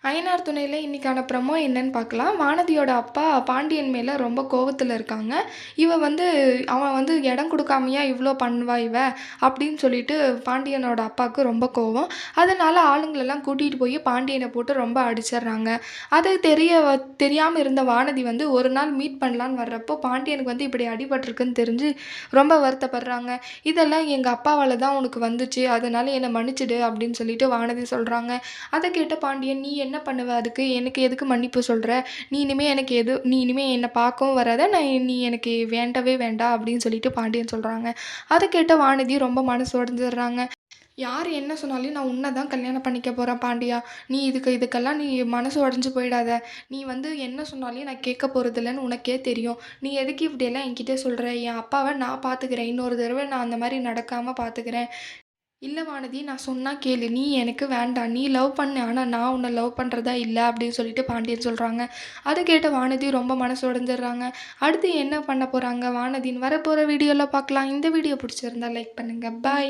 அய்யனார் துணையில இன்னைக்கான ப்ரமோ என்னன்னு பார்க்கலாம். வானதியோட அப்பா பாண்டியன் மேல ரொம்ப கோவத்துல இருக்காங்க. அவன் வந்து இடம் குடுக்காமயா இவ்ளோ பண்ணுவா இவ, அப்படின்னு சொல்லிட்டு பாண்டியனோட அப்பாவுக்கு ரொம்ப கோவம். அதனால ஆளுங்களெல்லாம் கூட்டிட்டு போய் பாண்டியன போட்டு ரொம்ப அடிச்சர்றாங்க. அது தெரியாம இருந்த வானதி வந்து ஒரு நாள் மீட் பண்ணலான்னு வர்றப்போ, பாண்டியனுக்கு வந்து இப்படி அடிபட்டுருக்குன்னு தெரிஞ்சு ரொம்ப வருத்தப்படுறாங்க. "இதெல்லாம் எங்க அப்பாவால தான் உனக்கு வந்துச்சு. அதனால என்ன மன்னிச்சிடு" அப்படின்னு சொல்லிட்டு வானதி சொல்றாங்க. அத கேட்ட பாண்டியன், "நீ என்ன பண்ணுவ அதுக்கு? எனக்கு எதுக்கு மன்னிப்பு சொல்ற? நீ இனிமே என்ன பார்க்கவும் வராத. நீ எனக்கு வேண்டவே வேண்டாம்" அப்படின்னு சொல்லிட்டு பாண்டியன் சொல்றாங்க. அத கேட்ட வானதி ரொம்ப மனசு உடைஞ்சிடுறாங்க. "யார் என்ன சொன்னாலும் நான் உன்ன தான் கல்யாணம் பண்ணிக்க போறேன் பாண்டியா. நீ இதுக்கெல்லாம் நீ மனசு உடைஞ்சு போயிடாத. நீ வந்து என்ன சொன்னாலும் நான் கேட்க போறதில்லன்னு உனக்கே தெரியும். நீ எதுக்கு இப்படியெல்லாம் என்கிட்ட சொல்ற? என் அப்பாவ நான் பார்த்துக்கிறேன். இன்னொரு தடவ நான் அந்த மாரி நடக்காம பார்த்துக்கிறேன். இல்ல வானதி, நான் சொன்னா கேளு. நீ எனக்கு வேண்டாம். நீ லவ் பண்ணு. ஆனா நான் உன்ன லவ் பண்றதா இல்ல" அப்படின்னு சொல்லிட்டு பாண்டியன் சொல்றாங்க. அத கேட்ட வானதி ரொம்ப மனசு உடைஞ்சிடுறாங்க. அடுத்து என்ன பண்ண போறாங்க வானதின்னு வரப்போற வீடியோல பார்க்கலாம். இந்த வீடியோ பிடிச்சிருந்தா லைக் பண்ணுங்க. பாய்.